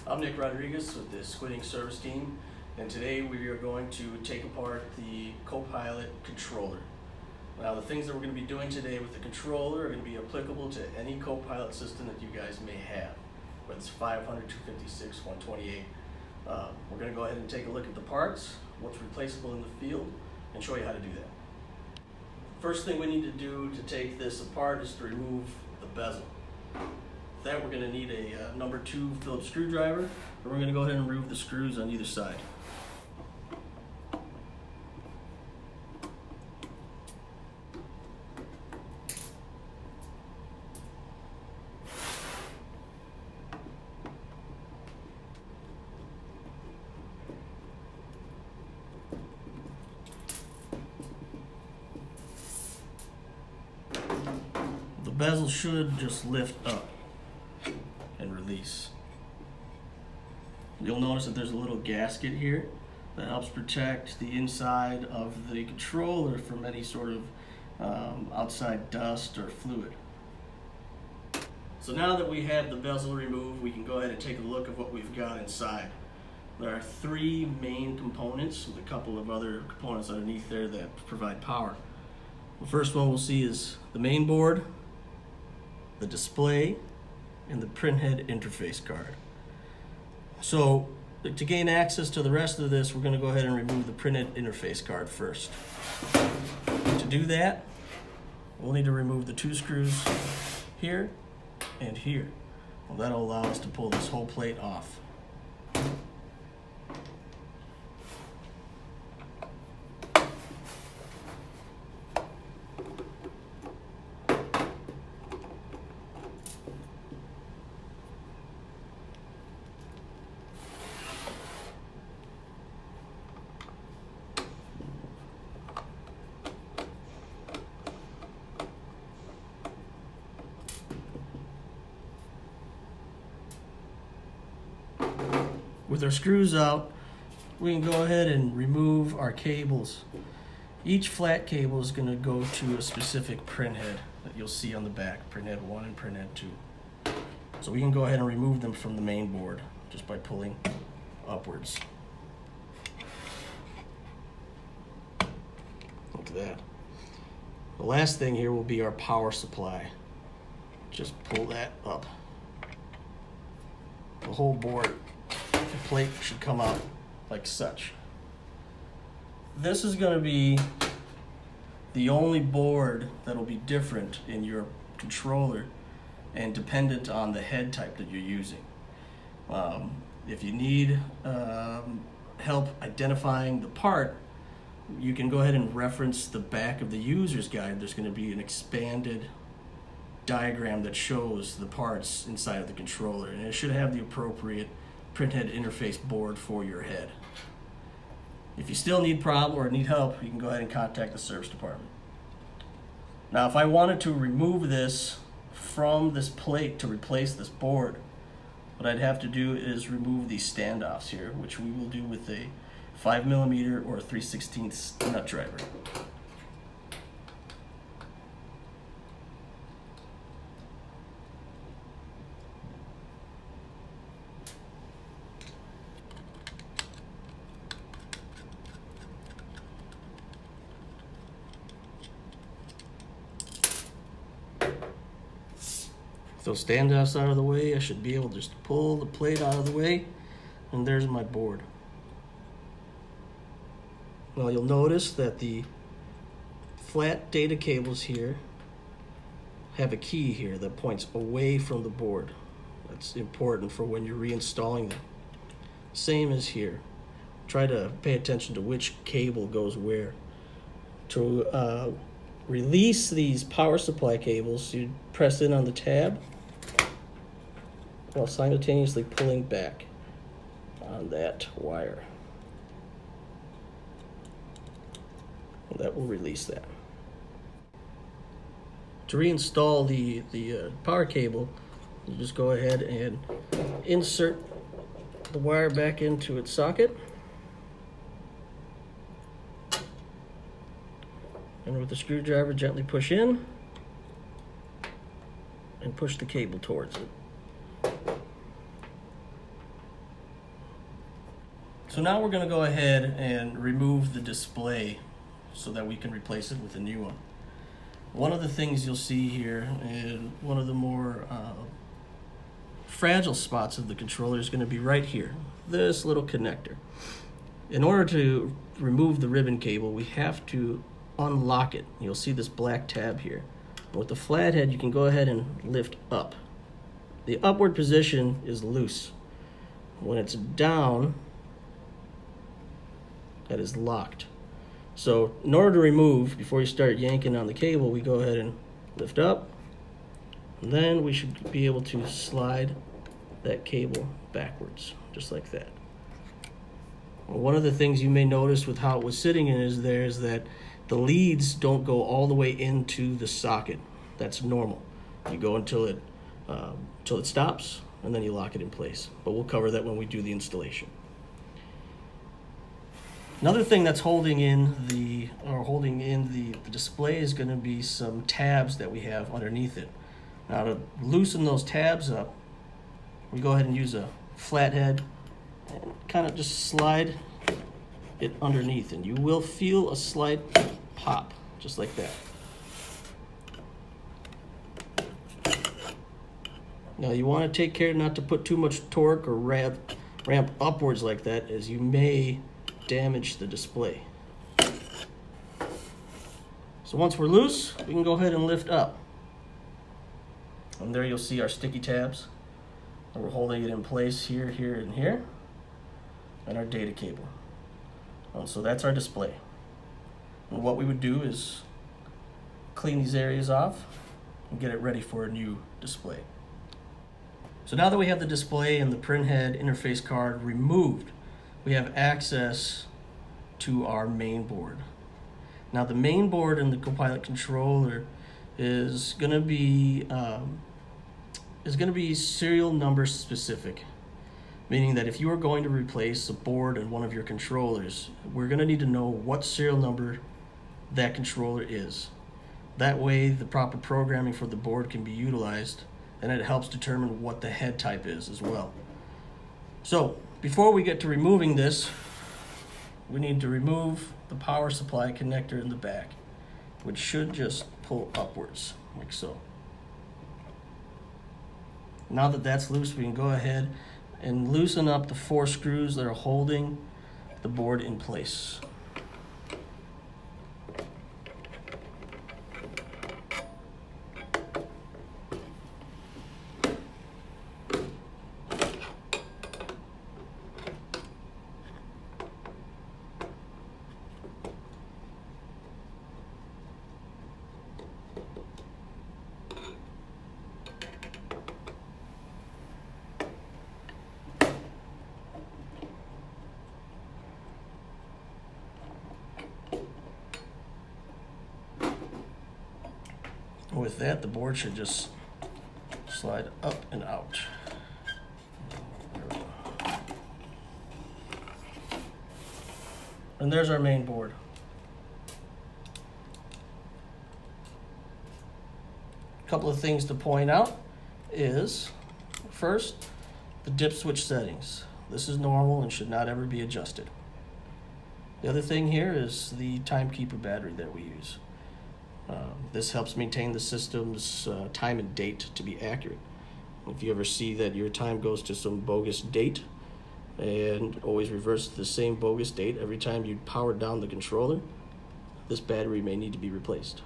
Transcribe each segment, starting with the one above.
I'm Nick Rodriguez with the Squidding Service Team, and today we are going to take apart the CoPilot controller. Now, the things that we're going to be doing today with the controller are going to be applicable to any CoPilot system that you guys may have, whether it's 500, 256, 128. We're going to go ahead and take a look at the parts, what's replaceable in the field, and show you how to do that. First thing we need to do to take this apart is to remove the bezel. For that, we're going to need a number 2 Phillips screwdriver, and we're going to go ahead and remove the screws on either side. The bezel should just lift up and release. You'll notice that there's a little gasket here that helps protect the inside of the controller from any sort of outside dust or fluid. So now that we have the bezel removed, we can go ahead and take a look at what we've got inside. There are 3 main components with a couple of other components underneath there that provide power. The first one we'll see is the main board, the display, and the printhead interface card. So to gain access to the rest of this, we're going to go ahead and remove the printhead interface card first. To do that, we'll need to remove the 2 screws here and here. Well, that'll allow us to pull this whole plate off. With our screws out, we can go ahead and remove our cables. Each flat cable is going to go to a specific printhead that you'll see on the back, printhead 1 and printhead 2. So we can go ahead and remove them from the main board just by pulling upwards. Look at that. The last thing here will be our power supply. Just pull that up. The whole board, the plate should come out like such. This is going to be the only board that will be different in your controller and dependent on the head type that you're using. If you need help identifying the part, you can go ahead and reference the back of the user's guide. There's going to be an expanded diagram that shows the parts inside of the controller, and it should have the appropriate printhead interface board for your head. If you still need help, you can go ahead and contact the service department. Now, if I wanted to remove this from this plate to replace this board, what I'd have to do is remove these standoffs here, which we will do with a 5mm or a 3/16 nut driver. Those standoffs out of the way, I should be able to just pull the plate out of the way, and there's my board. Now you'll notice that the flat data cables here have a key here that points away from the board. That's important for when you're reinstalling them. Same as here. Try to pay attention to which cable goes where. To release these power supply cables, you press in on the tab while simultaneously pulling back on that wire. And that will release that. To reinstall the power cable, you just go ahead and insert the wire back into its socket. And with the screwdriver, gently push in and push the cable towards it. So now we're going to go ahead and remove the display so that we can replace it with a new one. One of the things you'll see here, and one of the more fragile spots of the controller, is going to be right here, this little connector. In order to remove the ribbon cable, we have to unlock it. You'll see this black tab here. With the flathead, you can go ahead and lift up. The upward position is loose. When it's down, that is locked. So in order to remove, before you start yanking on the cable, we go ahead and lift up, and then we should be able to slide that cable backwards, just like that. One of the things you may notice with how it was sitting in is that the leads don't go all the way into the socket. That's normal. You go until it stops, and then you lock it in place. But we'll cover that when we do the installation. Another thing that's holding in the display is going to be some tabs that we have underneath it. Now, to loosen those tabs up, we go ahead and use a flathead and kind of just slide it underneath, and you will feel a slight pop, just like that. Now, you want to take care not to put too much torque or ramp upwards like that, as you may damage the display. So once we're loose, we can go ahead and lift up. And there you'll see our sticky tabs. And we're holding it in place here, here, and here. And our data cable. And so that's our display. And what we would do is clean these areas off and get it ready for a new display. So now that we have the display and the printhead interface card removed, we have access to our main board. Now, the main board in the CoPilot controller is going to be serial number specific, meaning that if you are going to replace a board in one of your controllers, we're going to need to know what serial number that controller is. That way, the proper programming for the board can be utilized, and it helps determine what the head type is as well. So, before we get to removing this, we need to remove the power supply connector in the back, which should just pull upwards, like so. Now that that's loose, we can go ahead and loosen up the 4 screws that are holding the board in place. With that, the board should just slide up and out. And there's our main board. A couple of things to point out is, first, the dip switch settings. This is normal and should not ever be adjusted. The other thing here is the timekeeper battery that we use. This helps maintain the system's time and date to be accurate. If you ever see that your time goes to some bogus date and always reverts to the same bogus date every time you power down the controller, this battery may need to be replaced.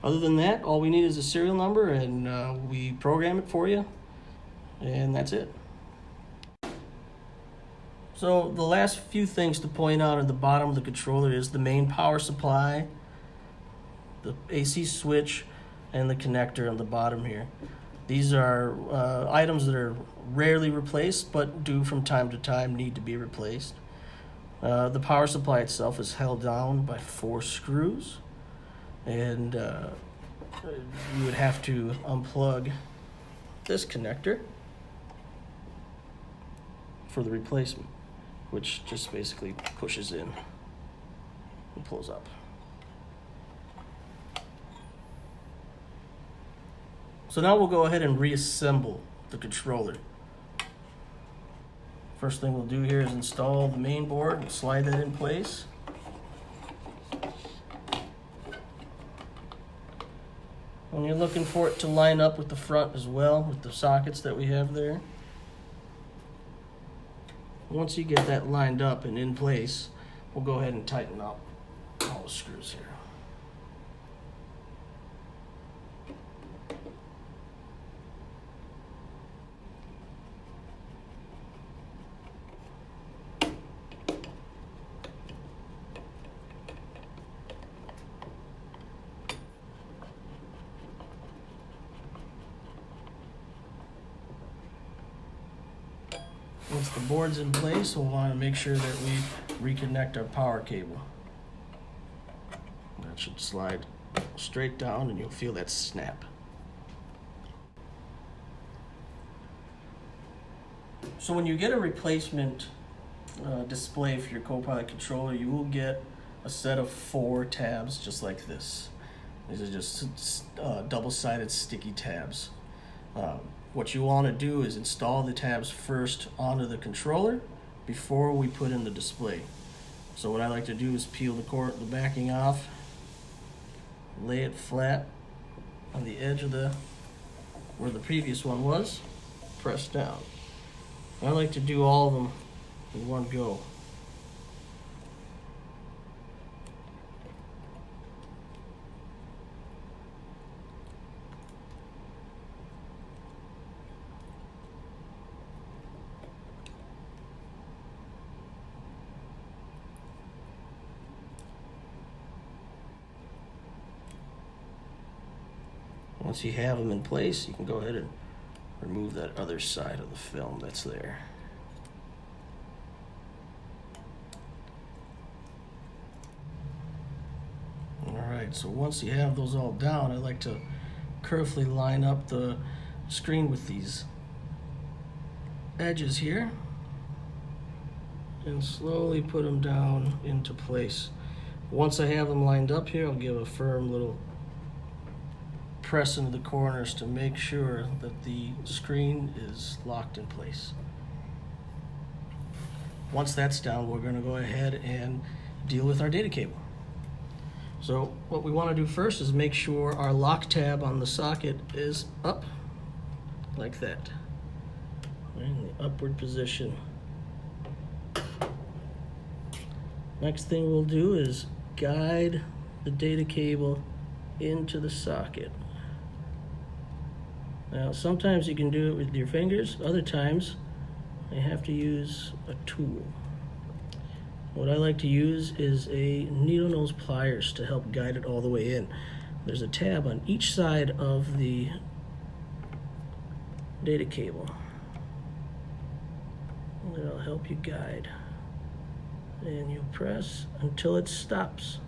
Other than that, all we need is a serial number, and we program it for you, and that's it. So the last few things to point out at the bottom of the controller is the main power supply, the AC switch, and the connector on the bottom here. These are items that are rarely replaced, but do from time to time need to be replaced. The power supply itself is held down by 4 screws, and you would have to unplug this connector for the replacement, which just basically pushes in and pulls up. So now we'll go ahead and reassemble the controller. First thing we'll do here is install the main board and slide that in place. And you're looking for it to line up with the front as well, with the sockets that we have there. Once you get that lined up and in place, we'll go ahead and tighten up all the screws here. Once the board's in place, we'll want to make sure that we reconnect our power cable. That should slide straight down and you'll feel that snap. So when you get a replacement display for your CoPilot controller, you will get a set of 4 tabs just like this. These are just double-sided sticky tabs. What you want to do is install the tabs first onto the controller before we put in the display. So what I like to do is peel the backing off, lay it flat on the edge of where the previous one was, press down. I like to do all of them in one go. Once you have them in place, you can go ahead and remove that other side of the film that's there. Alright, so once you have those all down, I like to carefully line up the screen with these edges here and slowly put them down into place. Once I have them lined up here, I'll give a firm little press into the corners to make sure that the screen is locked in place. Once that's done, we're going to go ahead and deal with our data cable. So what we want to do first is make sure our lock tab on the socket is up like that, in the upward position. Next thing we'll do is guide the data cable into the socket. Now, sometimes you can do it with your fingers, other times you have to use a tool. What I like to use is a needle nose pliers to help guide it all the way in. There's a tab on each side of the data cable. That'll help you guide. And you press until it stops.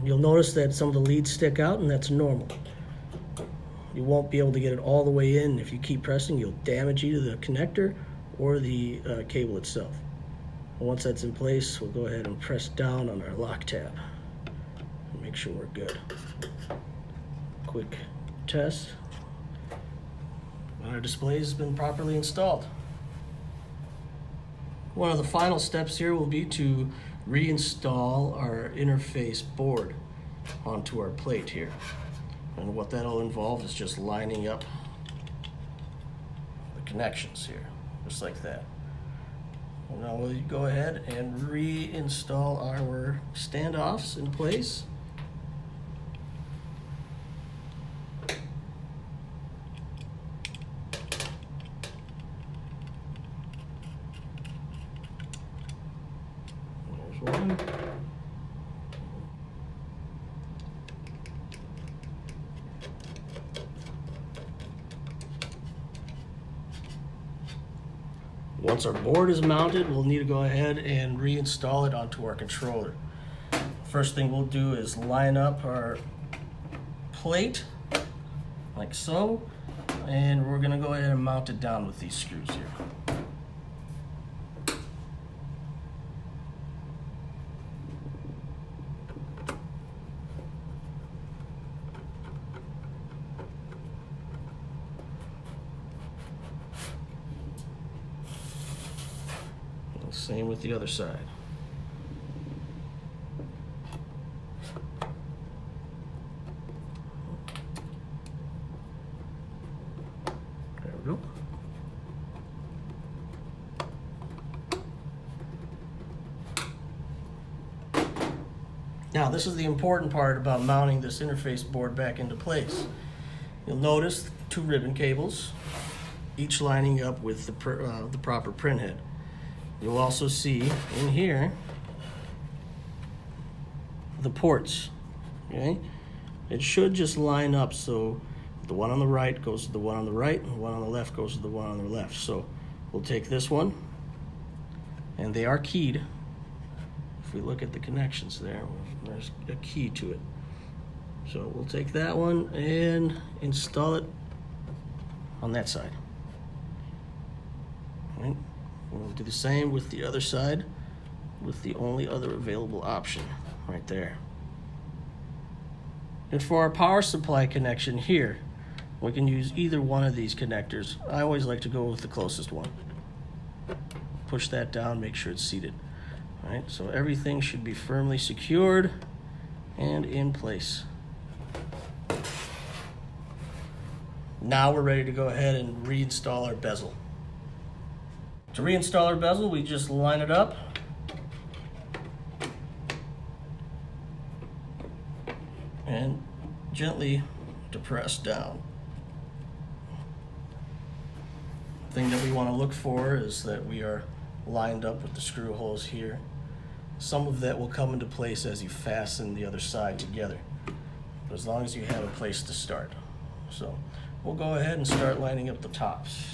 You'll notice that some of the leads stick out, and that's normal. You won't be able to get it all the way in. If you keep pressing, you'll damage either the connector or the cable itself. Once that's in place, we'll go ahead and press down on our lock tab and make sure we're good. Quick test. Our display has been properly installed. One of the final steps here will be to reinstall our interface board onto our plate here. And what that'll involve is just lining up the connections here, just like that. And now we'll go ahead and reinstall our standoffs in place. There's one. Once our board is mounted, we'll need to go ahead and reinstall it onto our controller. First thing we'll do is line up our plate like so, and we're going to go ahead and mount it down with these screws here. Same with the other side. There we go. Now, this is the important part about mounting this interface board back into place. You'll notice 2 ribbon cables, each lining up with the proper print head. You'll also see in here the ports. Okay, it should just line up so the one on the right goes to the one on the right, and the one on the left goes to the one on the left. So we'll take this one, and they are keyed. If we look at the connections there's a key to it. So we'll take that one and install it on that side. All right. We'll do the same with the other side with the only other available option right there. And for our power supply connection here, we can use either one of these connectors. I always like to go with the closest one. Push that down, make sure it's seated. All right, so everything should be firmly secured and in place. Now we're ready to go ahead and reinstall our bezel. To reinstall our bezel, we just line it up. And gently depress down. The thing that we want to look for is that we are lined up with the screw holes here. Some of that will come into place as you fasten the other side together, but as long as you have a place to start. So we'll go ahead and start lining up the tops.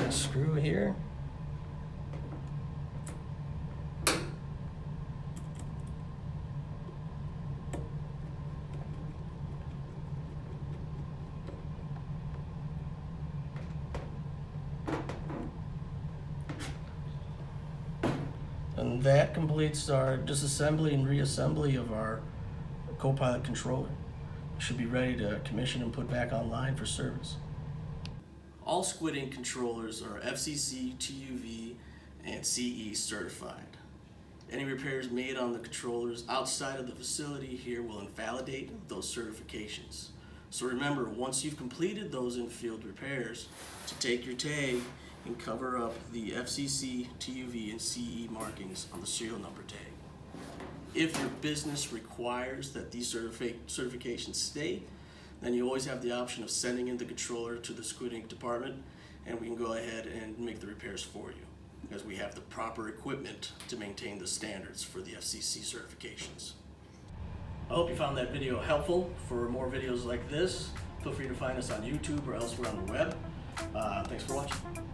Screw here. And that completes our disassembly and reassembly of our CoPilot controller. It should be ready to commission and put back online for service. All Squid Ink controllers are FCC, TUV, and CE certified. Any repairs made on the controllers outside of the facility here will invalidate those certifications. So remember, once you've completed those in-field repairs, to take your tag and cover up the FCC, TUV, and CE markings on the serial number tag. If your business requires that these certifications stay, then you always have the option of sending in the controller to the Squid Ink department, and we can go ahead and make the repairs for you, because we have the proper equipment to maintain the standards for the FCC certifications. I hope you found that video helpful. For more videos like this, feel free to find us on YouTube or elsewhere on the web. Thanks for watching.